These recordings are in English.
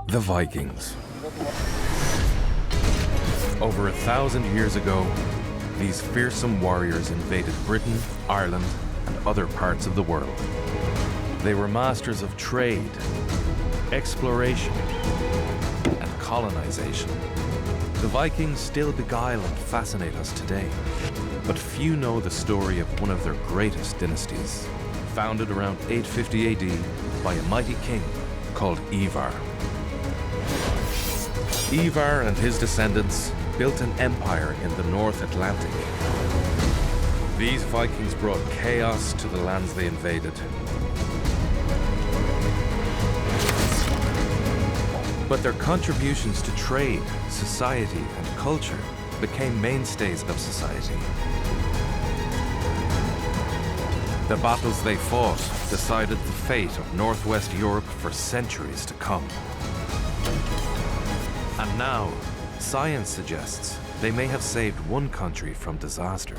The Vikings. Over 1,000 years ago, these fearsome warriors invaded Britain, Ireland, and other parts of the world. They were masters of trade, exploration, and colonization. The Vikings still beguile and fascinate us today, but few know the story of one of their greatest dynasties, founded around 850 AD by a mighty king called Ivar. Ivar and his descendants built an empire in the North Atlantic. These Vikings brought chaos to the lands they invaded. But their contributions to trade, society, and culture became mainstays of society. The battles they fought decided the fate of Northwest Europe for centuries to come. And now, science suggests they may have saved one country from disaster.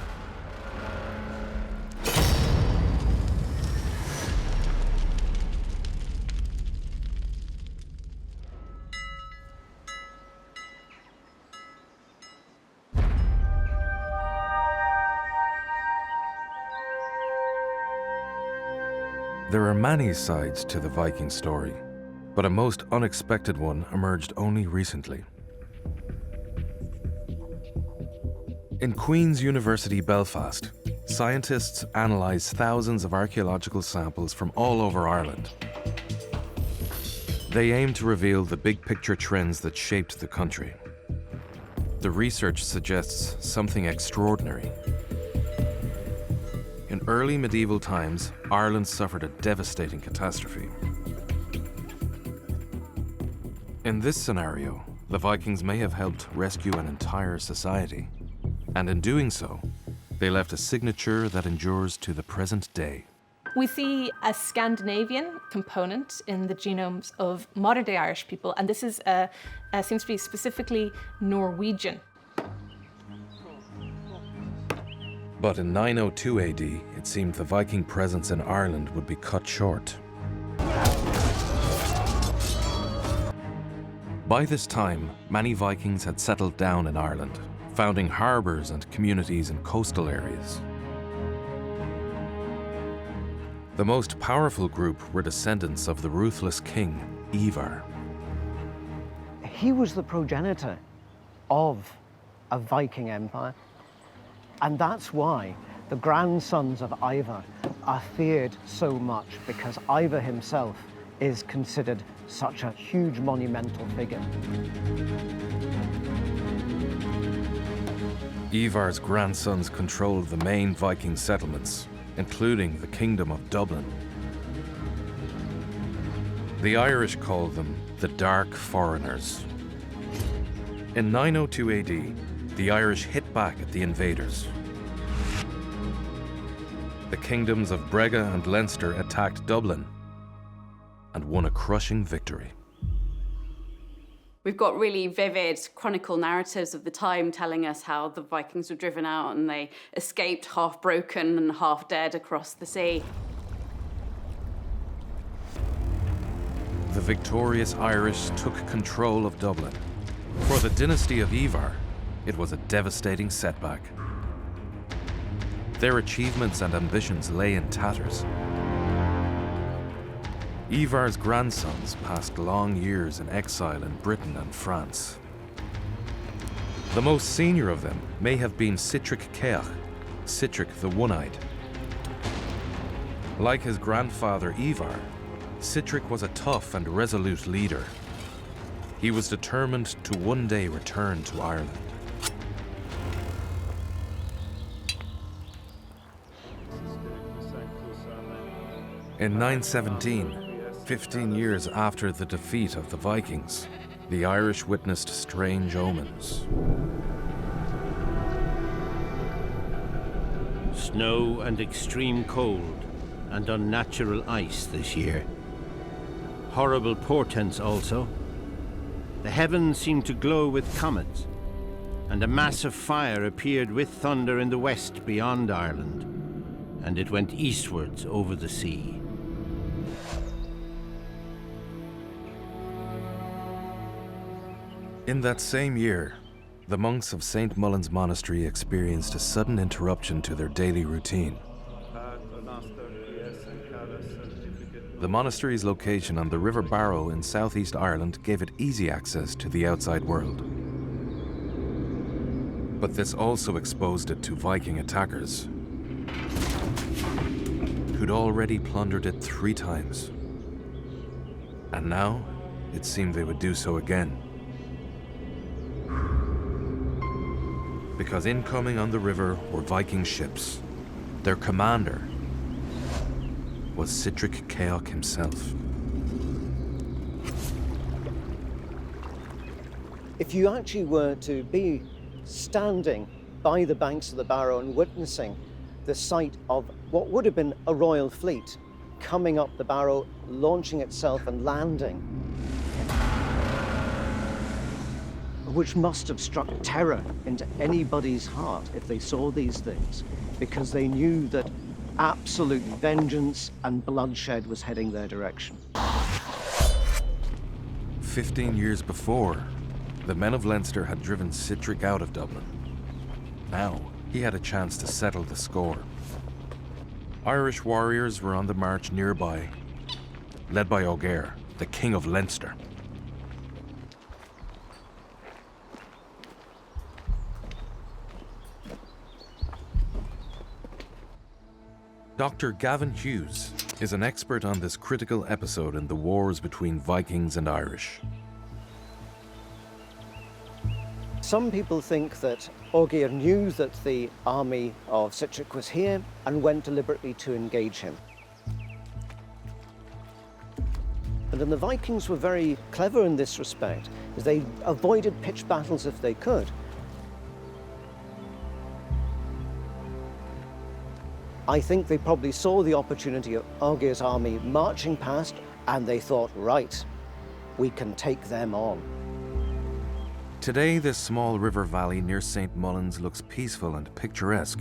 There are many sides to the Viking story, but a most unexpected one emerged only recently. In Queen's University Belfast, scientists analysed thousands of archaeological samples from all over Ireland. They aim to reveal the big picture trends that shaped the country. The research suggests something extraordinary. In early medieval times, Ireland suffered a devastating catastrophe. In this scenario, the Vikings may have helped rescue an entire society. And in doing so, they left a signature that endures to the present day. We see a Scandinavian component in the genomes of modern-day Irish people, and this is seems to be specifically Norwegian. But in 902 AD, it seemed the Viking presence in Ireland would be cut short. By this time, many Vikings had settled down in Ireland, founding harbours and communities in coastal areas. The most powerful group were descendants of the ruthless king, Ivar. He was the progenitor of a Viking empire, and that's why the grandsons of Ivar are feared so much, because Ivar himself is considered such a huge monumental figure. Ivar's grandsons controlled the main Viking settlements, including the Kingdom of Dublin. The Irish called them the Dark Foreigners. In 902 AD, the Irish hit back at the invaders. The kingdoms of Brega and Leinster attacked Dublin and won a crushing victory. We've got really vivid chronicle narratives of the time telling us how the Vikings were driven out and they escaped half broken and half dead across the sea. The victorious Irish took control of Dublin. For the dynasty of Ivar, it was a devastating setback. Their achievements and ambitions lay in tatters. Ivar's grandsons passed long years in exile in Britain and France. The most senior of them may have been Citric Caer, Citric the One-Eyed. Like his grandfather Ivar, Citric was a tough and resolute leader. He was determined to one day return to Ireland. In 917, 15 years after the defeat of the Vikings, the Irish witnessed strange omens. Snow and extreme cold and unnatural ice this year. Horrible portents also. The heavens seemed to glow with comets, and a mass of fire appeared with thunder in the west beyond Ireland, and it went eastwards over the sea. In that same year, the monks of St. Mullins Monastery experienced a sudden interruption to their daily routine. The monastery's location on the River Barrow in southeast Ireland gave it easy access to the outside world. But this also exposed it to Viking attackers, who'd already plundered it 3 times. And now, it seemed they would do so again. Because incoming on the river were Viking ships. Their commander was Citric Caer himself. If you actually were to be standing by the banks of the Barrow and witnessing the sight of what would have been a royal fleet coming up the Barrow, launching itself and landing, which must have struck terror into anybody's heart if they saw these things, because they knew that absolute vengeance and bloodshed was heading their direction. 15 years before, the men of Leinster had driven Citric out of Dublin. Now, he had a chance to settle the score. Irish warriors were on the march nearby, led by Ogier, the King of Leinster. Dr. Gavin Hughes is an expert on this critical episode in the wars between Vikings and Irish. Some people think that Ogier knew that the army of Citric was here and went deliberately to engage him. And then the Vikings were very clever in this respect, as they avoided pitched battles if they could. I think they probably saw the opportunity of Ogier's army marching past, and they thought, right, we can take them on. Today, this small river valley near St. Mullins looks peaceful and picturesque.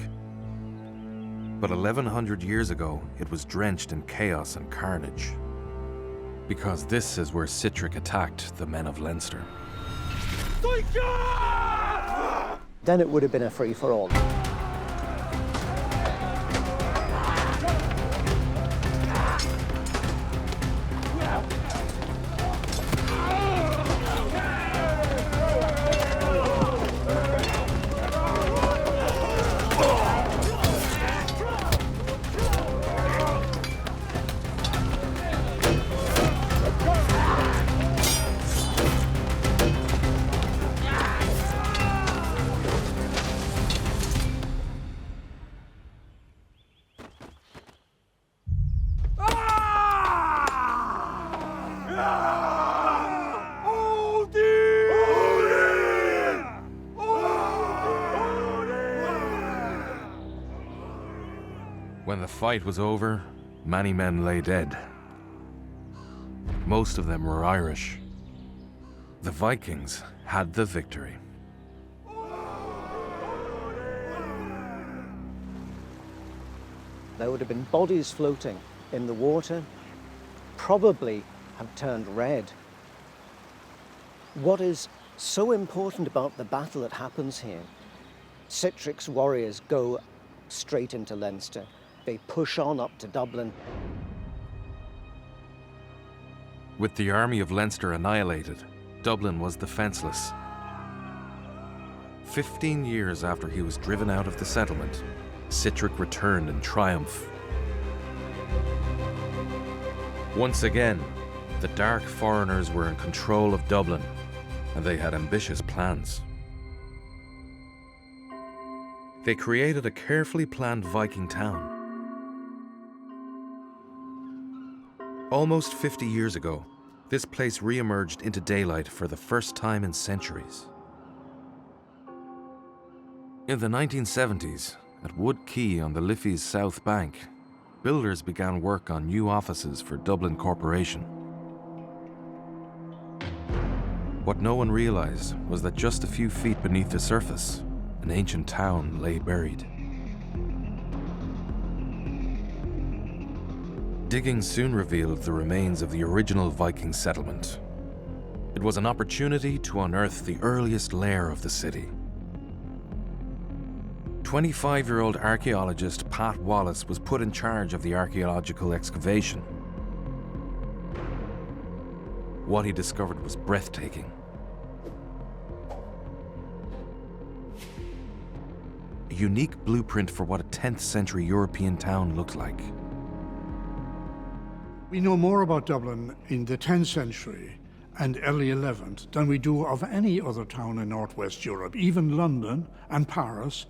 But 1100 years ago, it was drenched in chaos and carnage. Because this is where Citric attacked the men of Leinster. Then it would have been a free-for-all. When the fight was over, many men lay dead. Most of them were Irish. The Vikings had the victory. There would have been bodies floating in the water, probably have turned red. What is so important about the battle that happens here, Citric's warriors go straight into Leinster. They push on up to Dublin. With the army of Leinster annihilated, Dublin was defenseless. 15 years after he was driven out of the settlement, Citric returned in triumph. Once again, the dark foreigners were in control of Dublin, and they had ambitious plans. They created a carefully planned Viking town. Almost 50 years ago, this place re-emerged into daylight for the first time in centuries. In the 1970s, at Wood Quay on the Liffey's south bank, builders began work on new offices for Dublin Corporation. What no one realized was that just a few feet beneath the surface, an ancient town lay buried. Digging soon revealed the remains of the original Viking settlement, It was an opportunity to unearth the earliest layer of the city. 25-year-old archaeologist Pat Wallace was put in charge of the archaeological excavation. What he discovered was breathtaking. A unique blueprint for what a 10th century European town looked like. We know more about Dublin in the 10th century and early 11th than we do of any other town in Northwest Europe, even London and Paris.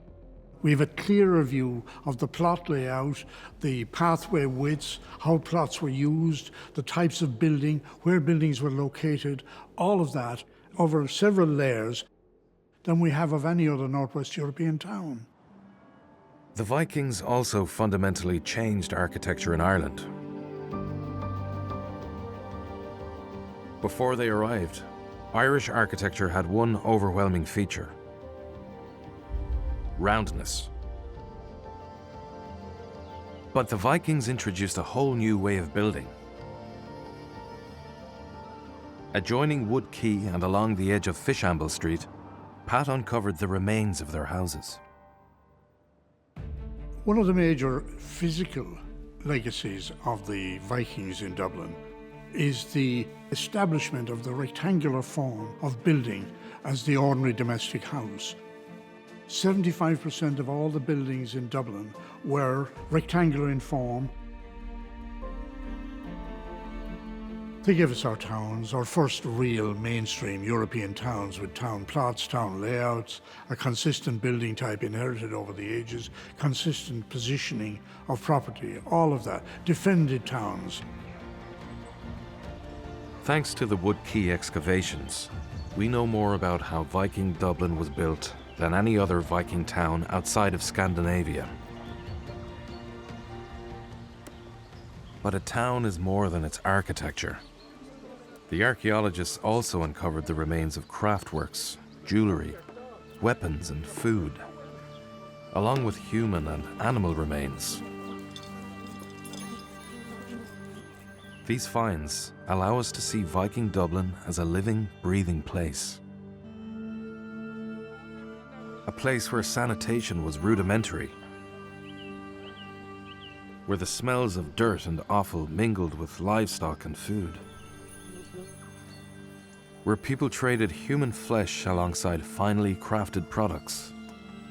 We have a clearer view of the plot layout, the pathway widths, how plots were used, the types of building, where buildings were located, all of that over several layers than we have of any other Northwest European town. The Vikings also fundamentally changed architecture in Ireland. Before they arrived, Irish architecture had one overwhelming feature: roundness. But the Vikings introduced a whole new way of building. Adjoining Wood Quay and along the edge of Fishamble Street, Pat uncovered the remains of their houses. One of the major physical legacies of the Vikings in Dublin is the establishment of the rectangular form of building as the ordinary domestic house. 75% of all the buildings in Dublin were rectangular in form. They gave us our towns, our first real mainstream European towns with town plots, town layouts, a consistent building type inherited over the ages, consistent positioning of property, all of that, defended towns. Thanks to the Wood Quay excavations, we know more about how Viking Dublin was built than any other Viking town outside of Scandinavia. But a town is more than its architecture. The archaeologists also uncovered the remains of craftworks, jewelry, weapons and food, along with human and animal remains. These finds allow us to see Viking Dublin as a living, breathing place. A place where sanitation was rudimentary, where the smells of dirt and offal mingled with livestock and food, where people traded human flesh alongside finely crafted products.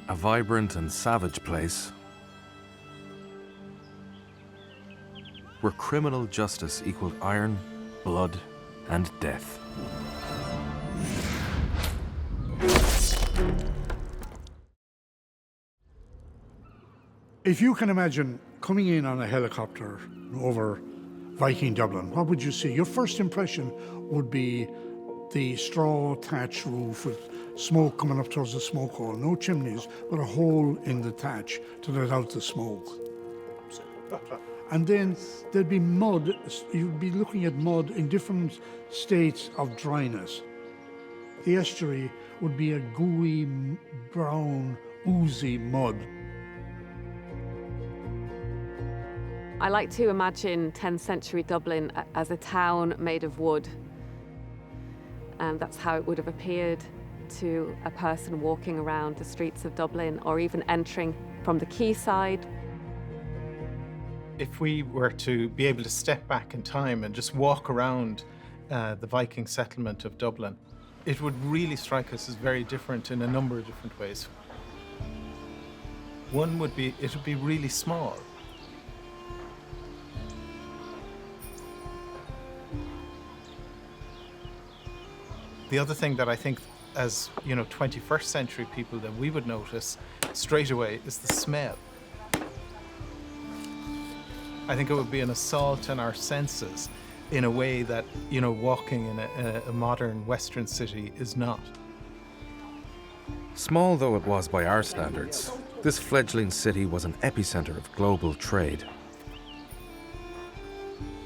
A vibrant and savage place where criminal justice equaled iron, blood, and death. If you can imagine coming in on a helicopter over Viking Dublin, what would you see? Your first impression would be the straw thatch roof with smoke coming up towards the smoke hole. No chimneys, but a hole in the thatch to let out the smoke. And then there'd be mud. You'd be looking at mud in different states of dryness. The estuary would be a gooey, brown, oozy mud. I like to imagine 10th century Dublin as a town made of wood. And that's how it would have appeared to a person walking around the streets of Dublin or even entering from the quayside. If we were to be able to step back in time and just walk around the Viking settlement of Dublin, it would really strike us as very different in a number of different ways. One would be, it would be really small. The other thing that I think as, 21st century people that we would notice straight away is the smell. I think it would be an assault on our senses in a way that, walking in a modern Western city is not. Small though it was by our standards, this fledgling city was an epicenter of global trade.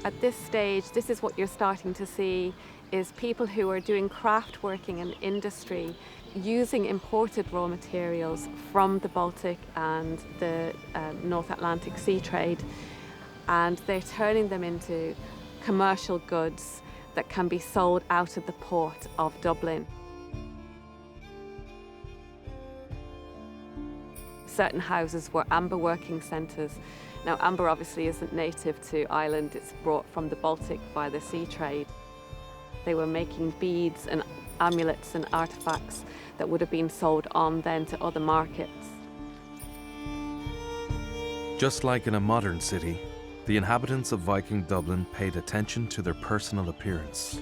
At this stage, this is what you're starting to see is people who are doing craft working and industry using imported raw materials from the Baltic and the North Atlantic sea trade, and they're turning them into commercial goods that can be sold out of the port of Dublin. Certain houses were amber working centres. Now, amber obviously isn't native to Ireland, it's brought from the Baltic by the sea trade. They were making beads and amulets and artefacts that would have been sold on then to other markets. Just like in a modern city, the inhabitants of Viking Dublin paid attention to their personal appearance.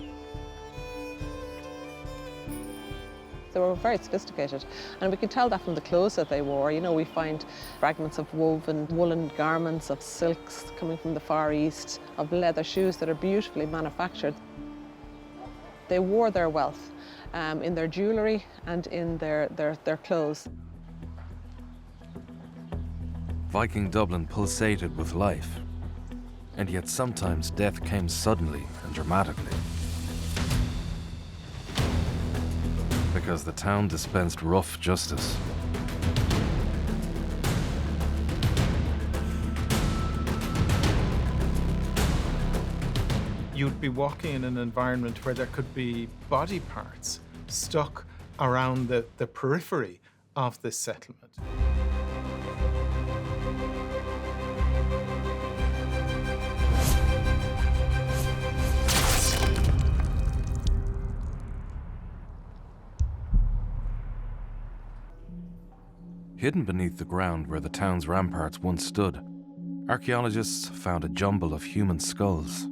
They were very sophisticated, and we can tell that from the clothes that they wore. You know, we find fragments of woven woolen garments, of silks coming from the Far East, of leather shoes that are beautifully manufactured. They wore their wealth in their jewellery and in their clothes. Viking Dublin pulsated with life, and yet sometimes death came suddenly and dramatically. Because the town dispensed rough justice. You'd be walking in an environment where there could be body parts stuck around the periphery of this settlement. Hidden beneath the ground where the town's ramparts once stood, archaeologists found a jumble of human skulls.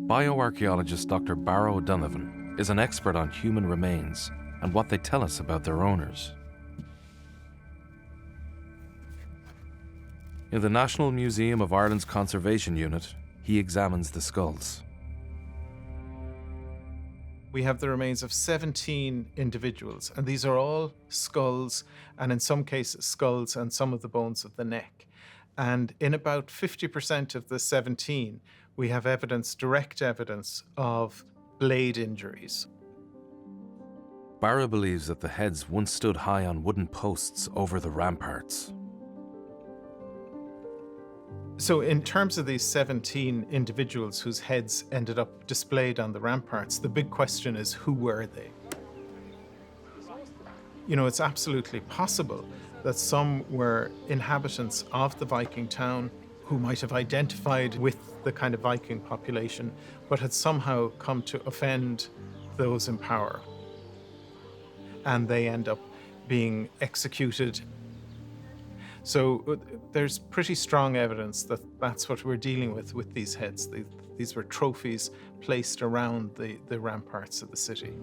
Bioarchaeologist Dr. Barrow O'Donovan is an expert on human remains and what they tell us about their owners. In the National Museum of Ireland's Conservation Unit, he examines the skulls. We have the remains of 17 individuals, and these are all skulls, and in some cases skulls and some of the bones of the neck. And in about 50% of the 17, we have evidence, direct evidence of blade injuries. Barrow believes that the heads once stood high on wooden posts over the ramparts. So in terms of these 17 individuals whose heads ended up displayed on the ramparts, the big question is, who were they? You know, it's absolutely possible that some were inhabitants of the Viking town who might have identified with the kind of Viking population, but had somehow come to offend those in power. And they end up being executed. So there's pretty strong evidence that that's what we're dealing with these heads. These were trophies placed around the ramparts of the city.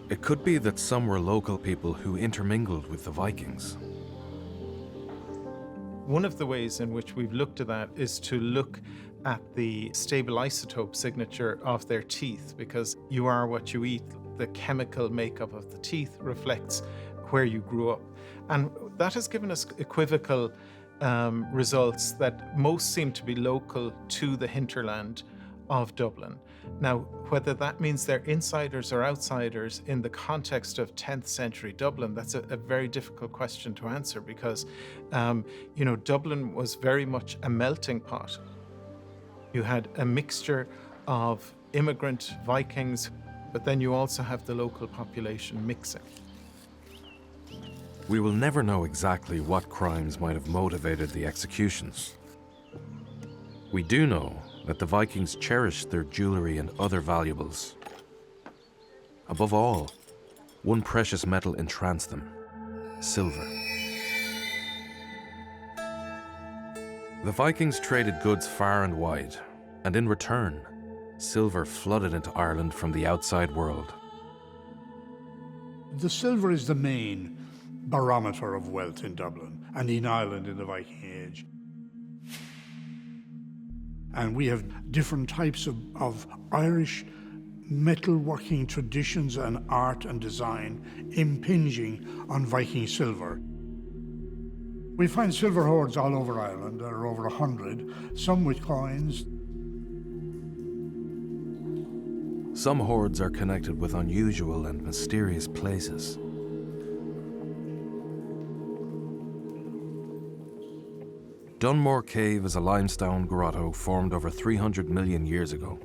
It could be that some were local people who intermingled with the Vikings. One of the ways in which we've looked at that is to look at the stable isotope signature of their teeth, because you are what you eat. The chemical makeup of the teeth reflects where you grew up. And that has given us equivocal results that most seem to be local to the hinterland of Dublin. Now, whether that means they're insiders or outsiders in the context of 10th century Dublin, that's a very difficult question to answer, because, Dublin was very much a melting pot. You had a mixture of immigrant Vikings, but then you also have the local population mixing. We will never know exactly what crimes might have motivated the executions. We do know that the Vikings cherished their jewelry and other valuables. Above all, one precious metal entranced them: silver. The Vikings traded goods far and wide, and in return, silver flooded into Ireland from the outside world. The silver is the main barometer of wealth in Dublin and in Ireland in the Viking Age. And we have different types of Irish metalworking traditions and art and design impinging on Viking silver. We find silver hoards all over Ireland. There are over 100, some with coins. Some hoards are connected with unusual and mysterious places. Dunmore Cave is a limestone grotto formed over 300 million years ago.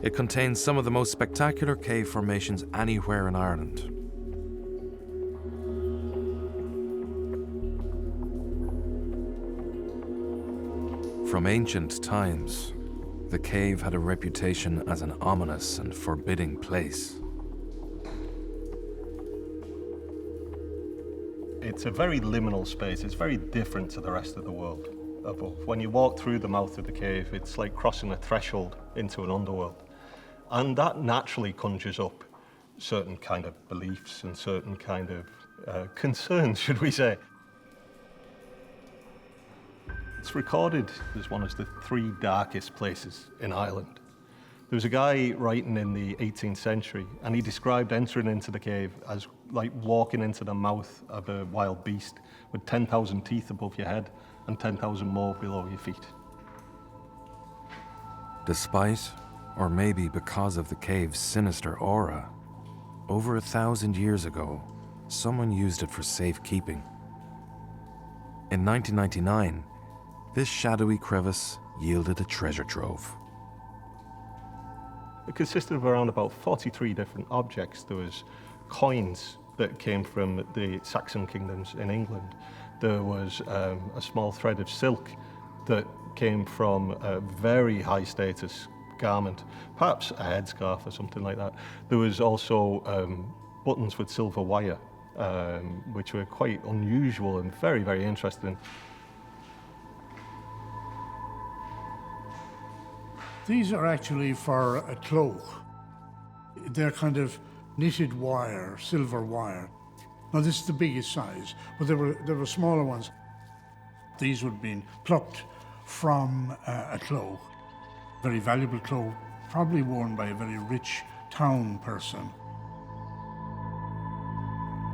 It contains some of the most spectacular cave formations anywhere in Ireland. From ancient times, the cave had a reputation as an ominous and forbidding place. It's a very liminal space. It's very different to the rest of the world above. When you walk through the mouth of the cave, it's like crossing a threshold into an underworld. And that naturally conjures up certain kind of beliefs and certain kind of concerns, should we say. It's recorded as one of the 3 darkest places in Ireland. There was a guy writing in the 18th century, and he described entering into the cave as like walking into the mouth of a wild beast with 10,000 teeth above your head and 10,000 more below your feet. Despite, or maybe because of the cave's sinister aura, over 1,000 years ago, someone used it for safekeeping. In 1999, this shadowy crevice yielded a treasure trove. It consisted of around about 43 different objects. There was coins that came from the Saxon kingdoms in England. There was a small thread of silk that came from a very high status garment, perhaps a headscarf or something like that. There was also buttons with silver wire, which were quite unusual and very, very interesting. These are actually for a cloak. They're kind of knitted wire, silver wire. Now this is the biggest size, but there were smaller ones. These would have been plucked from a cloak. Very valuable cloak, probably worn by a very rich town person.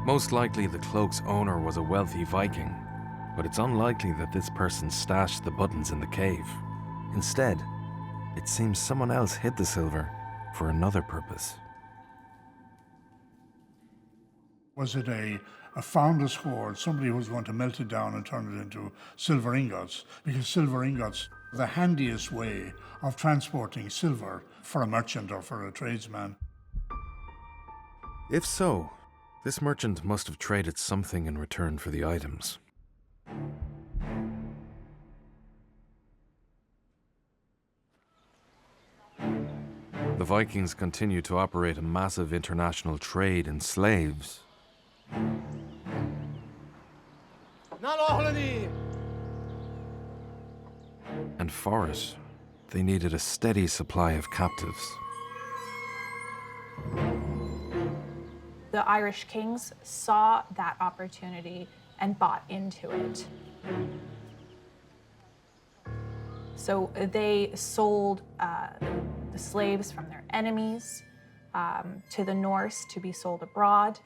Most likely the cloak's owner was a wealthy Viking, but it's unlikely that this person stashed the buttons in the cave. Instead, it seems someone else hid the silver for another purpose. Was it a founder's hoard, somebody who was going to melt it down and turn it into silver ingots? Because silver ingots are the handiest way of transporting silver for a merchant or for a tradesman. If so, this merchant must have traded something in return for the items. The Vikings continued to operate a massive international trade in slaves. And for it, they needed a steady supply of captives. The Irish kings saw that opportunity and bought into it. So they sold the slaves from their enemies to the Norse to be sold abroad.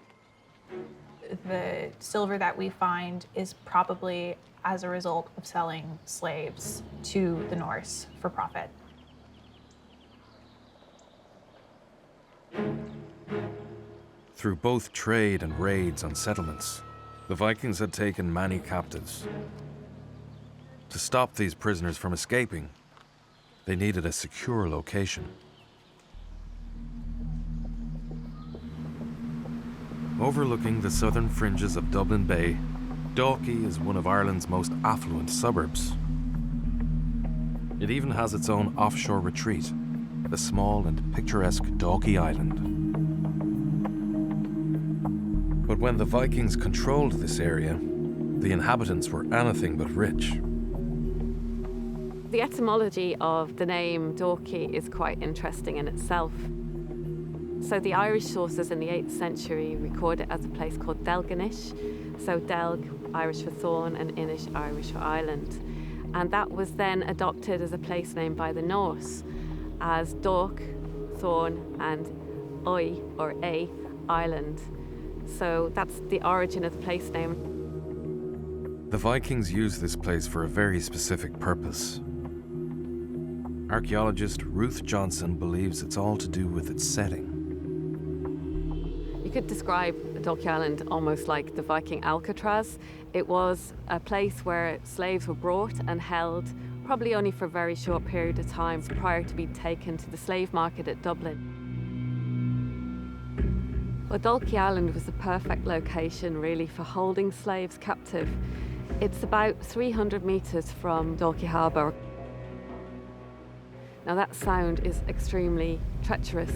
The silver that we find is probably as a result of selling slaves to the Norse for profit. Through both trade and raids on settlements, the Vikings had taken many captives. To stop these prisoners from escaping, they needed a secure location. Overlooking the southern fringes of Dublin Bay, Dalkey is one of Ireland's most affluent suburbs. It even has its own offshore retreat, the small and picturesque Dalkey Island. But when the Vikings controlled this area, the inhabitants were anything but rich. The etymology of the name Dalkey is quite interesting in itself. So the Irish sources in the 8th century record it as a place called Delganish. So Delg, Irish for thorn, and Inish, Irish for island. And that was then adopted as a place name by the Norse as Dork, thorn, and Oi, or A, island. So that's the origin of the place name. The Vikings used this place for a very specific purpose. Archaeologist Ruth Johnson believes it's all to do with its setting. You could describe Dalkey Island almost like the Viking Alcatraz. It was a place where slaves were brought and held, probably only for a very short period of time prior to being taken to the slave market at Dublin. Well, Dalkey Island was the perfect location, really, for holding slaves captive. It's about 300 metres from Dalkey Harbour. Now, that sound is extremely treacherous,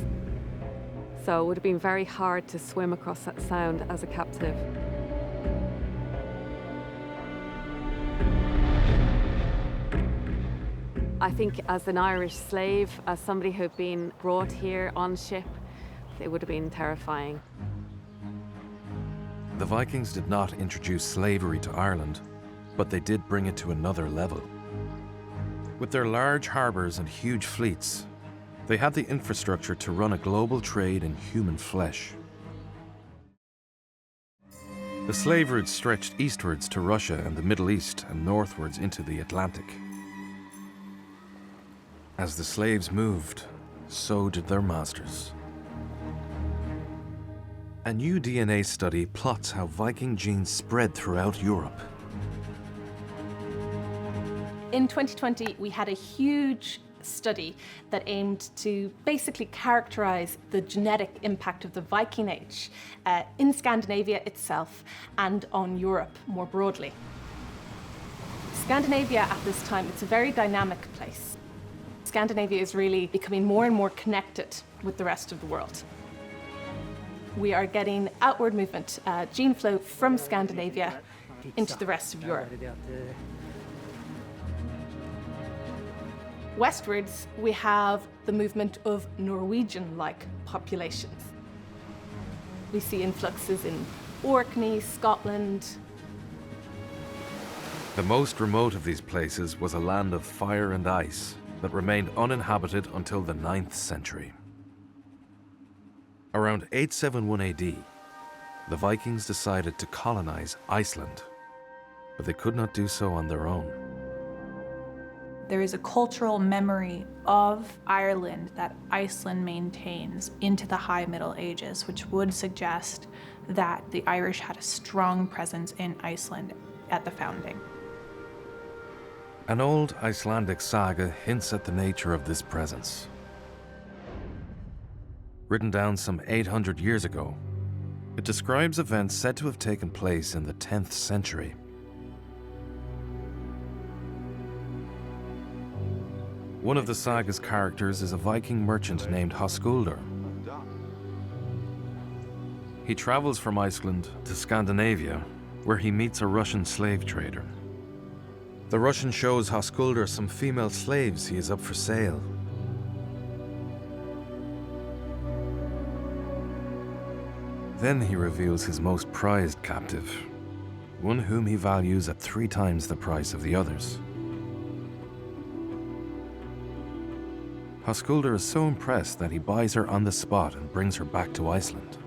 so it would have been very hard to swim across that sound as a captive. I think as an Irish slave, as somebody who had been brought here on ship, it would have been terrifying. The Vikings did not introduce slavery to Ireland, but they did bring it to another level. With their large harbours and huge fleets, they had the infrastructure to run a global trade in human flesh. The slave route stretched eastwards to Russia and the Middle East and northwards into the Atlantic. As the slaves moved, so did their masters. A new DNA study plots how Viking genes spread throughout Europe. In 2020, we had a huge study that aimed to basically characterize the genetic impact of the Viking Age in Scandinavia itself and on Europe more broadly. Scandinavia at this time, it's a very dynamic place. Scandinavia is really becoming more and more connected with the rest of the world. We are getting outward movement, gene flow from Scandinavia into the rest of Europe. Westwards, we have the movement of Norwegian-like populations. We see influxes in Orkney, Scotland. The most remote of these places was a land of fire and ice that remained uninhabited until the 9th century. Around 871 AD, the Vikings decided to colonize Iceland, but they could not do so on their own. There is a cultural memory of Ireland that Iceland maintains into the High Middle Ages, which would suggest that the Irish had a strong presence in Iceland at the founding. An old Icelandic saga hints at the nature of this presence. Written down some 800 years ago, it describes events said to have taken place in the 10th century. One of the saga's characters is a Viking merchant named Höskuldur. He travels from Iceland to Scandinavia, where he meets a Russian slave trader. The Russian shows Höskuldur some female slaves he is up for sale. Then he reveals his most prized captive, one whom he values at 3 times the price of the others. Höskuldur is so impressed that he buys her on the spot and brings her back to Iceland.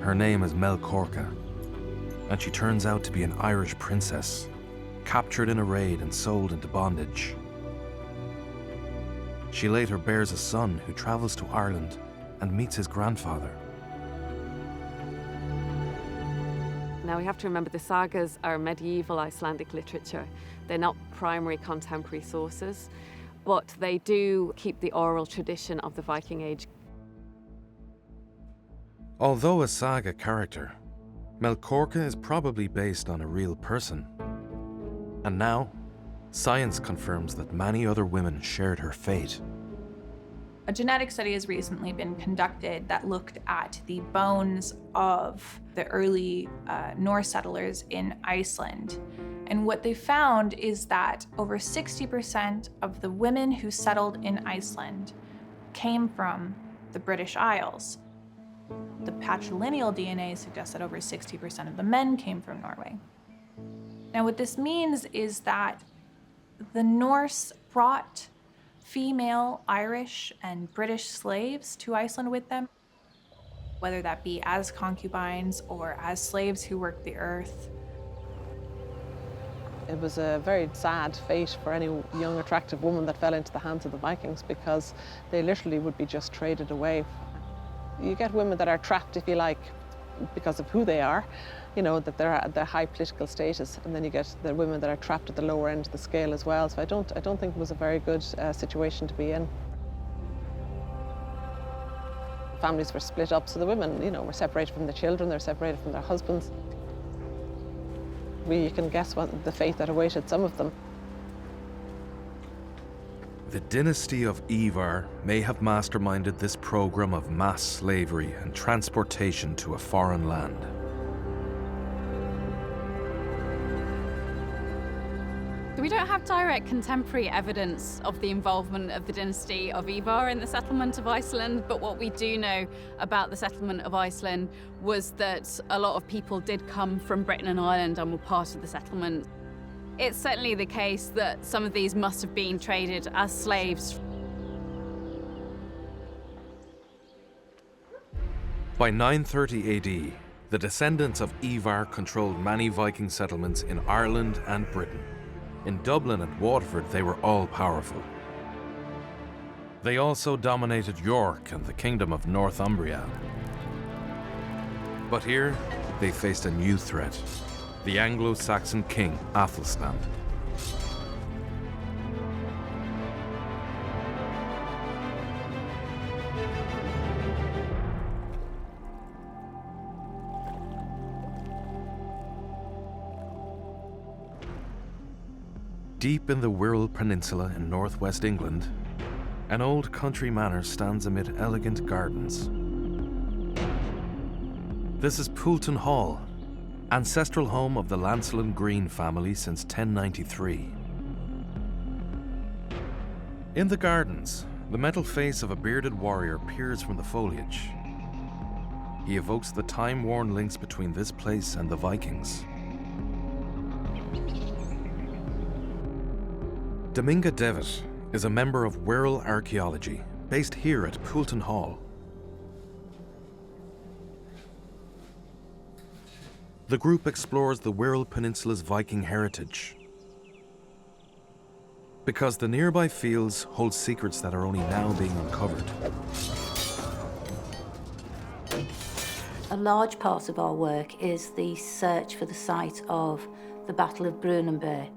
Her name is Melkorka, and she turns out to be an Irish princess, captured in a raid and sold into bondage. She later bears a son who travels to Ireland and meets his grandfather. Now we have to remember the sagas are medieval Icelandic literature. They're not primary contemporary sources, but they do keep the oral tradition of the Viking Age. Although a saga character, Melkorka is probably based on a real person. And now, science confirms that many other women shared her fate. A genetic study has recently been conducted that looked at the bones of the early Norse settlers in Iceland. And what they found is that over 60% of the women who settled in Iceland came from the British Isles. The patrilineal DNA suggests that over 60% of the men came from Norway. Now, what this means is that the Norse brought female Irish and British slaves to Iceland with them, whether that be as concubines or as slaves who worked the earth. It was a very sad fate for any young, attractive woman that fell into the hands of the Vikings, because they literally would be just traded away. You get women that are trapped, if you like, because of who they are, you know, that they're at their high political status, and then you get the women that are trapped at the lower end of the scale as well. So I don't think it was a very good situation to be in. Families were split up, so the women, you know, were separated from the children, they're separated from their husbands. You can guess what the fate that awaited some of them. The dynasty of Ivar may have masterminded this program of mass slavery and transportation to a foreign land. We don't have direct contemporary evidence of the involvement of the dynasty of Ivar in the settlement of Iceland, but what we do know about the settlement of Iceland was that a lot of people did come from Britain and Ireland and were part of the settlement. It's certainly the case that some of these must have been traded as slaves. By 930 AD, the descendants of Ivar controlled many Viking settlements in Ireland and Britain. In Dublin and Waterford, they were all powerful. They also dominated York and the kingdom of Northumbria. But here, they faced a new threat: the Anglo-Saxon king, Athelstan. Deep in the Wirral Peninsula in northwest England, an old country manor stands amid elegant gardens. This is Poulton Hall, ancestral home of the Lancelin Green family since 1093. In the gardens, the metal face of a bearded warrior peers from the foliage. He evokes the time-worn links between this place and the Vikings. Dominga Devitt is a member of Wirral Archaeology, based here at Poulton Hall. The group explores the Wirral Peninsula's Viking heritage, because the nearby fields hold secrets that are only now being uncovered. A large part of our work is the search for the site of the Battle of Brunanburh.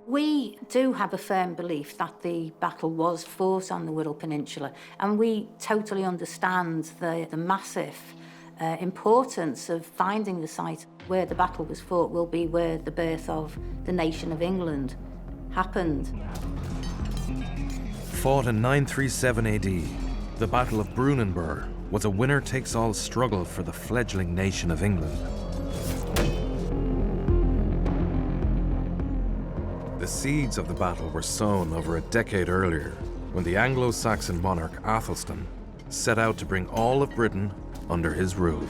We do have a firm belief that the battle was fought on the Wirral Peninsula, and we totally understand the massive importance of finding the site where the battle was fought will be where the birth of the nation of England happened. Fought in 937 AD, the Battle of Brunanburh was a winner-takes-all struggle for the fledgling nation of England. The seeds of the battle were sown over a decade earlier, when the Anglo-Saxon monarch Athelstan set out to bring all of Britain under his rule.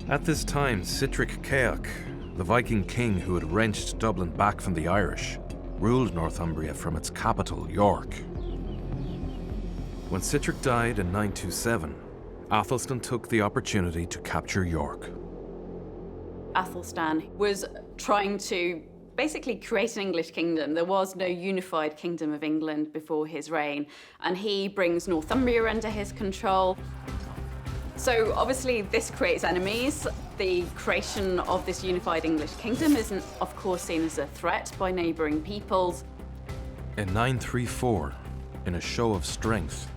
At this time, Citric Caer, the Viking king who had wrenched Dublin back from the Irish, ruled Northumbria from its capital, York. When Citric died in 927, Athelstan took the opportunity to capture York. Athelstan was trying to basically create an English kingdom. There was no unified kingdom of England before his reign, and he brings Northumbria under his control. So obviously this creates enemies. The creation of this unified English kingdom is of course seen as a threat by neighbouring peoples. In 934, in a show of strength,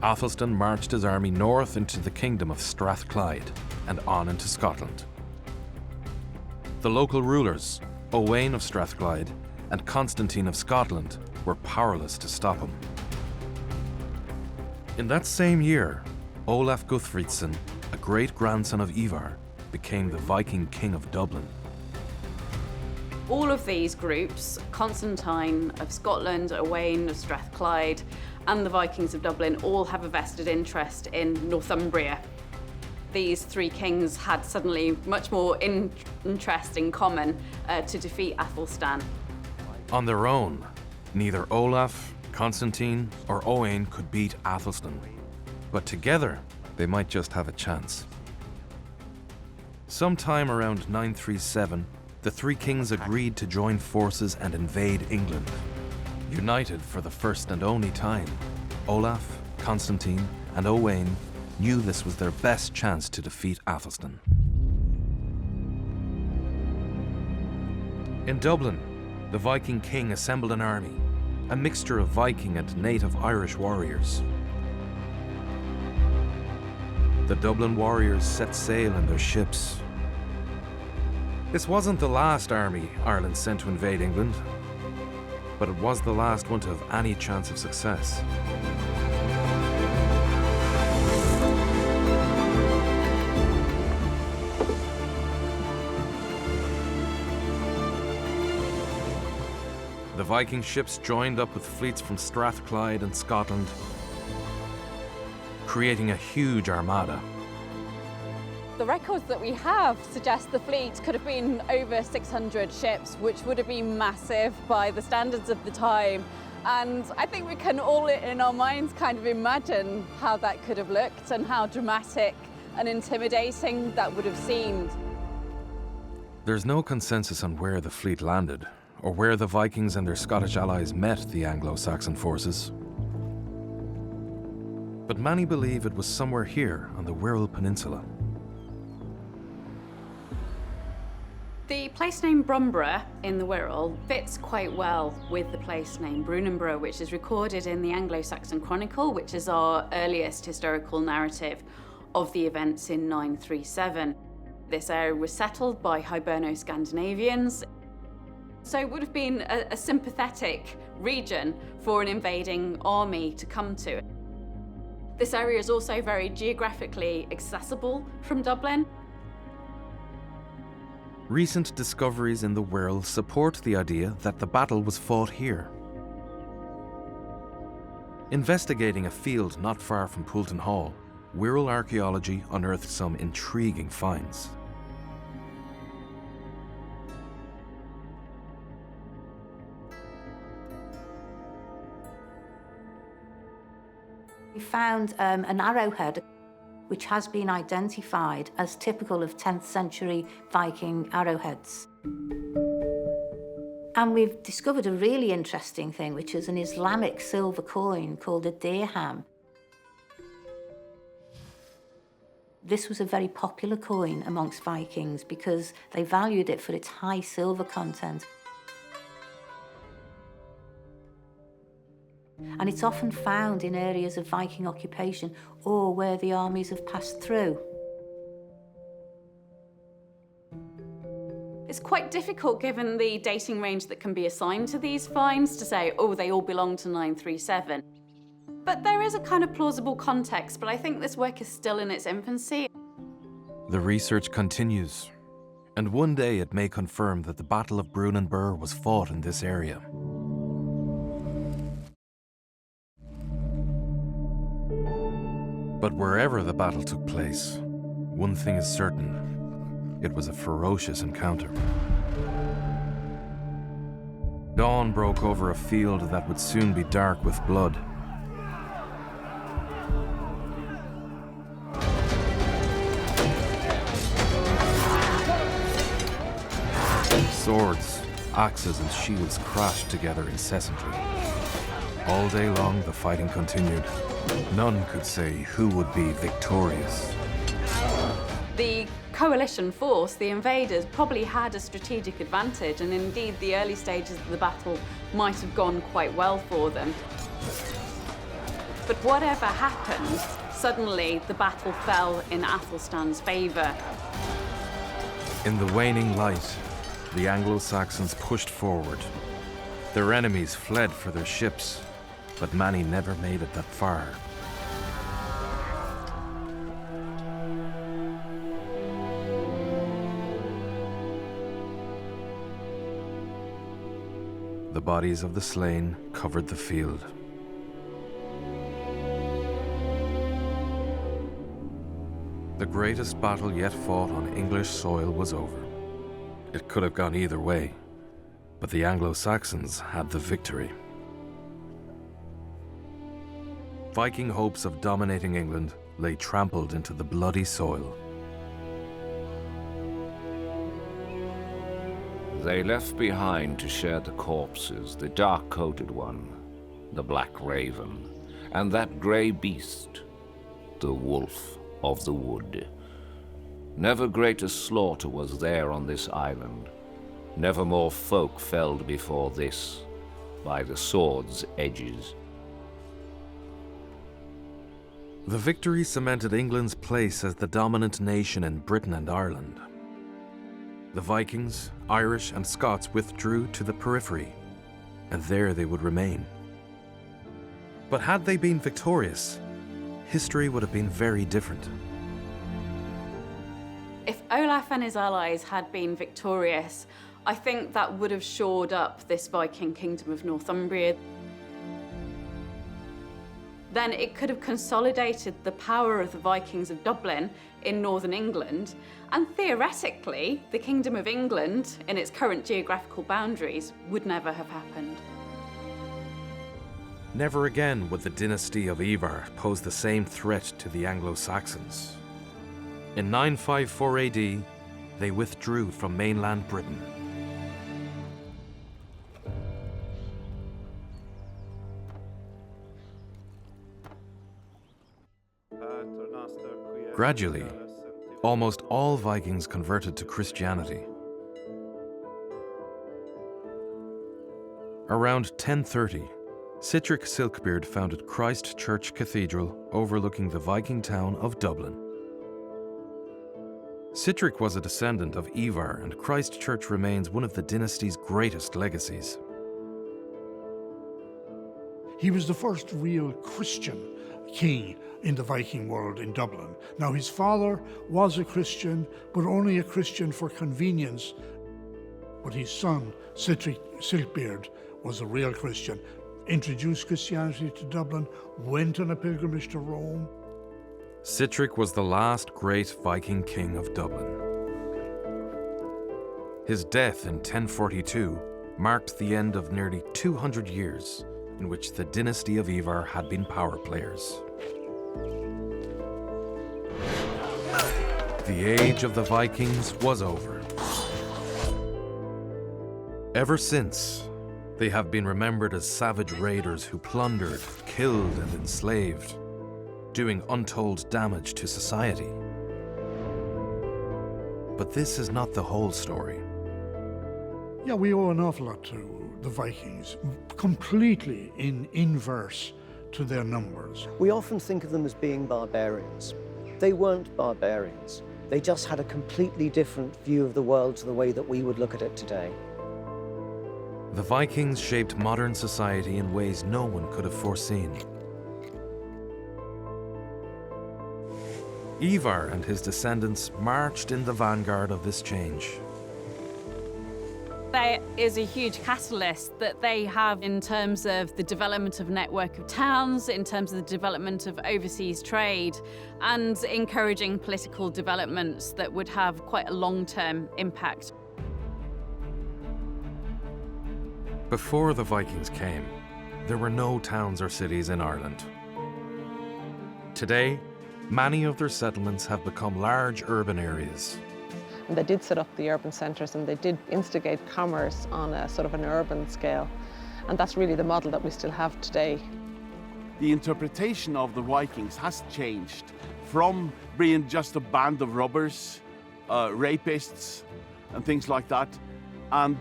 Athelstan marched his army north into the kingdom of Strathclyde and on into Scotland. The local rulers, Owain of Strathclyde and Constantine of Scotland, were powerless to stop him. In that same year, Olaf Guthfridsson, a great-grandson of Ivar, became the Viking king of Dublin. All of these groups, Constantine of Scotland, Owain of Strathclyde, and the Vikings of Dublin, all have a vested interest in Northumbria. These three kings had suddenly much more interest in common to defeat Athelstan. On their own, neither Olaf, Constantine, or Owain could beat Athelstan, but together they might just have a chance. Sometime around 937, the three kings agreed to join forces and invade England. United for the first and only time, Olaf, Constantine, and Owain knew this was their best chance to defeat Athelstan. In Dublin, the Viking king assembled an army, a mixture of Viking and native Irish warriors. The Dublin warriors set sail in their ships. This wasn't the last army Ireland sent to invade England, but it was the last one to have any chance of success. The Viking ships joined up with fleets from Strathclyde and Scotland, creating a huge armada. The records that we have suggest the fleet could have been over 600 ships, which would have been massive by the standards of the time. And I think we can all in our minds kind of imagine how that could have looked and how dramatic and intimidating that would have seemed. There's no consensus on where the fleet landed, or where the Vikings and their Scottish allies met the Anglo-Saxon forces. But many believe it was somewhere here on the Wirral Peninsula. The place name Brunanburh in the Wirral fits quite well with the place name Brunanburh, which is recorded in the Anglo-Saxon Chronicle, which is our earliest historical narrative of the events in 937. This area was settled by Hiberno-Scandinavians, so it would have been a sympathetic region for an invading army to come to. This area is also very geographically accessible from Dublin. Recent discoveries in the Wirral support the idea that the battle was fought here. Investigating a field not far from Poulton Hall, Wirral archaeology unearthed some intriguing finds. We found an arrowhead which has been identified as typical of 10th century Viking arrowheads. And we've discovered a really interesting thing, which is an Islamic silver coin called a dirham. This was a very popular coin amongst Vikings because they valued it for its high silver content. And it's often found in areas of Viking occupation or where the armies have passed through. It's quite difficult, given the dating range that can be assigned to these finds, to say, oh, they all belong to 937. But there is a kind of plausible context, but I think this work is still in its infancy. The research continues, and one day it may confirm that the Battle of Brunanburh was fought in this area. But wherever the battle took place, one thing is certain: it was a ferocious encounter. Dawn broke over a field that would soon be dark with blood. Swords, axes, and shields crashed together incessantly. All day long, the fighting continued. None could say who would be victorious. The coalition force, the invaders, probably had a strategic advantage, and indeed the early stages of the battle might have gone quite well for them. But whatever happened, suddenly the battle fell in Athelstan's favour. In the waning light, the Anglo-Saxons pushed forward. Their enemies fled for their ships, but many never made it that far. The bodies of the slain covered the field. The greatest battle yet fought on English soil was over. It could have gone either way, but the Anglo-Saxons had the victory. Viking hopes of dominating England lay trampled into the bloody soil. They left behind to share the corpses, the dark-coated one, the black raven, and that grey beast, the wolf of the wood. Never greater slaughter was there on this island. Never more folk felled before this, by the sword's edges. The victory cemented England's place as the dominant nation in Britain and Ireland. The Vikings, Irish and Scots withdrew to the periphery, and there they would remain. But had they been victorious, history would have been very different. If Olaf and his allies had been victorious, I think that would have shored up this Viking kingdom of Northumbria. Then it could have consolidated the power of the Vikings of Dublin in northern England, and theoretically, the Kingdom of England, in its current geographical boundaries, would never have happened. Never again would the dynasty of Ivar pose the same threat to the Anglo-Saxons. In 954 AD, they withdrew from mainland Britain. Gradually, almost all Vikings converted to Christianity. Around 1030, Citric Caer founded Christ Church Cathedral overlooking the Viking town of Dublin. Citric was a descendant of Ivar, and Christ Church remains one of the dynasty's greatest legacies. He was the first real Christian king in the Viking world in Dublin. Now, his father was a Christian, but only a Christian for convenience. But his son, Citric Caer, was a real Christian, introduced Christianity to Dublin, went on a pilgrimage to Rome. Citric was the last great Viking king of Dublin. His death in 1042 marked the end of nearly 200 years in which the dynasty of Ivar had been power players. The age of the Vikings was over. Ever since, they have been remembered as savage raiders who plundered, killed, and enslaved, doing untold damage to society. But this is not the whole story. Yeah, we owe an awful lot to the Vikings, completely in inverse to their numbers. We often think of them as being barbarians. They weren't barbarians. They just had a completely different view of the world to the way that we would look at it today. The Vikings shaped modern society in ways no one could have foreseen. Ivar and his descendants marched in the vanguard of this change. There is a huge catalyst that they have in terms of the development of a network of towns, in terms of the development of overseas trade, and encouraging political developments that would have quite a long-term impact. Before the Vikings came, there were no towns or cities in Ireland. Today, many of their settlements have become large urban areas. And they did set up the urban centres, and they did instigate commerce on a sort of an urban scale. And that's really the model that we still have today. The interpretation of the Vikings has changed from being just a band of robbers, rapists, and things like that. And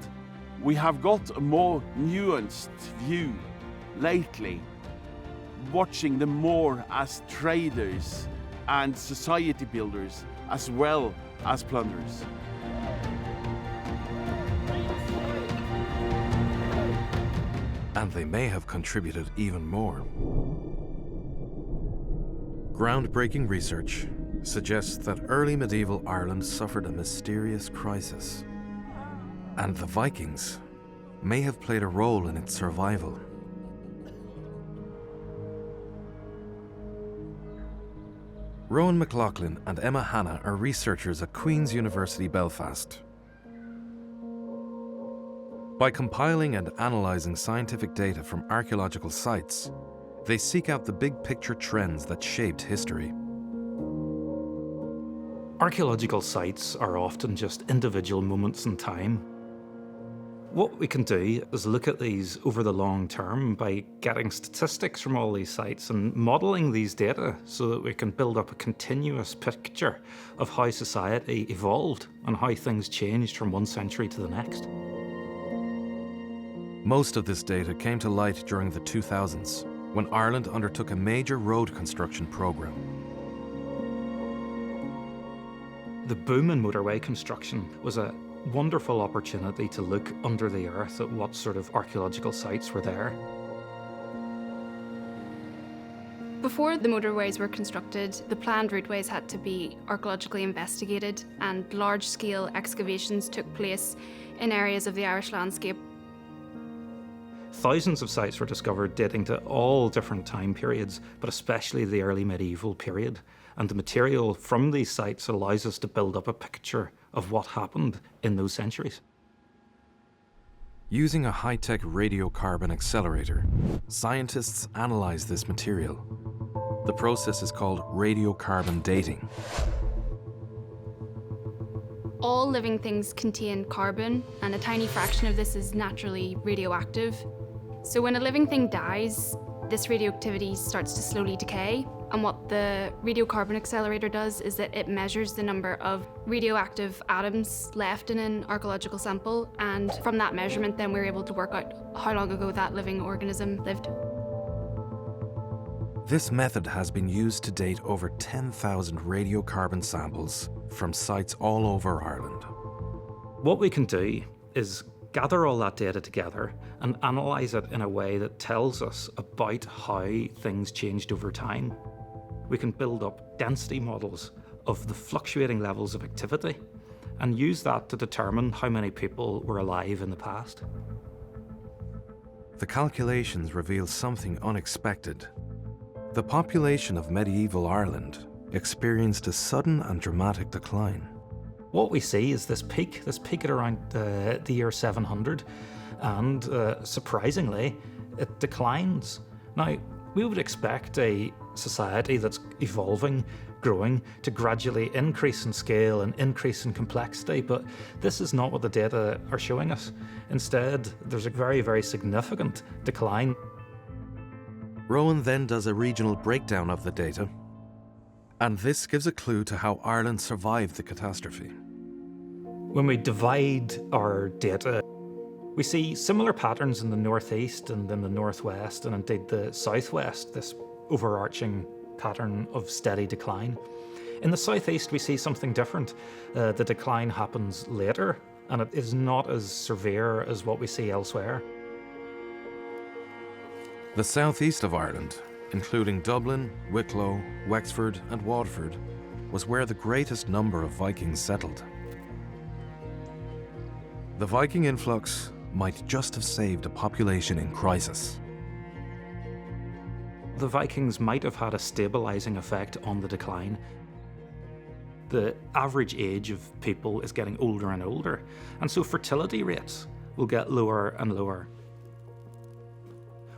we have got a more nuanced view lately, watching them more as traders and society builders as well as plunderers. And they may have contributed even more. Groundbreaking research suggests that early medieval Ireland suffered a mysterious crisis, and the Vikings may have played a role in its survival. Rowan McLaughlin and Emma Hanna are researchers at Queen's University Belfast. By compiling and analysing scientific data from archaeological sites, they seek out the big picture trends that shaped history. Archaeological sites are often just individual moments in time. What we can do is look at these over the long term by getting statistics from all these sites and modelling these data so that we can build up a continuous picture of how society evolved and how things changed from one century to the next. Most of this data came to light during the 2000s, when Ireland undertook a major road construction programme. The boom in motorway construction was a wonderful opportunity to look under the earth at what sort of archaeological sites were there. Before the motorways were constructed, the planned routeways had to be archaeologically investigated, and large-scale excavations took place in areas of the Irish landscape. Thousands of sites were discovered dating to all different time periods, but especially the early medieval period. And the material from these sites allows us to build up a picture of what happened in those centuries. Using a high-tech radiocarbon accelerator, scientists analyze this material. The process is called radiocarbon dating. All living things contain carbon, and a tiny fraction of this is naturally radioactive. So when a living thing dies, this radioactivity starts to slowly decay. And what the radiocarbon accelerator does is that it measures the number of radioactive atoms left in an archaeological sample. And from that measurement, then we're able to work out how long ago that living organism lived. This method has been used to date over 10,000 radiocarbon samples from sites all over Ireland. What we can do is gather all that data together and analyse it in a way that tells us about how things changed over time. We can build up density models of the fluctuating levels of activity and use that to determine how many people were alive in the past. The calculations reveal something unexpected. The population of medieval Ireland experienced a sudden and dramatic decline. What we see is this peak at around the year 700, and surprisingly, it declines. Now, we would expect a society that's evolving, growing, to gradually increase in scale and increase in complexity, but this is not what the data are showing us. Instead, there's a very, very significant decline. Rowan then does a regional breakdown of the data, and this gives a clue to how Ireland survived the catastrophe. When we divide our data, we see similar patterns in the northeast and in the northwest and indeed the southwest, this overarching pattern of steady decline. In the southeast, we see something different. The decline happens later, and it is not as severe as what we see elsewhere. The southeast of Ireland, including Dublin, Wicklow, Wexford and Waterford, was where the greatest number of Vikings settled. The Viking influx might just have saved a population in crisis. The Vikings might have had a stabilising effect on the decline. The average age of people is getting older and older, and so fertility rates will get lower and lower.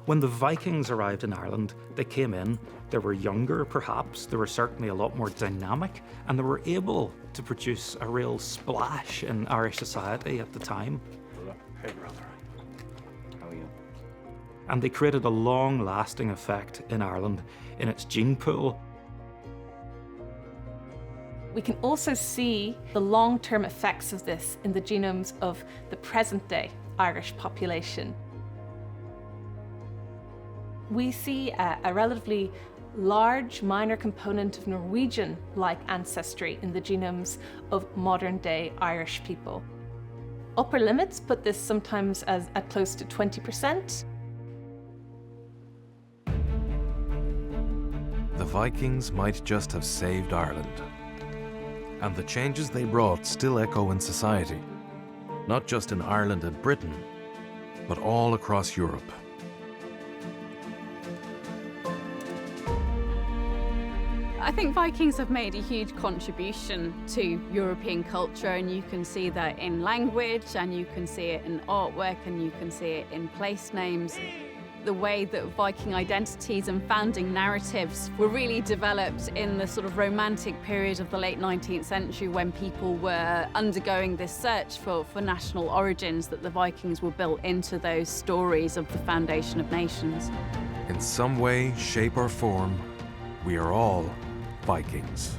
When the Vikings arrived in Ireland, they came in, they were younger perhaps, they were certainly a lot more dynamic, and they were able to produce a real splash in Irish society at the time. Hey brother, how are you? And they created a long-lasting effect in Ireland in its gene pool. We can also see the long-term effects of this in the genomes of the present-day Irish population. We see a relatively large minor component of Norwegian-like ancestry in the genomes of modern-day Irish people. Upper limits put this sometimes as at close to 20%. The Vikings might just have saved Ireland. And the changes they brought still echo in society, not just in Ireland and Britain, but all across Europe. I think Vikings have made a huge contribution to European culture, and you can see that in language, and you can see it in artwork, and you can see it in place names. the way that Viking identities and founding narratives were really developed in the sort of romantic period of the late 19th century, when people were undergoing this search for national origins, that the Vikings were built into those stories of the foundation of nations. In some way, shape, or form, we are all Vikings.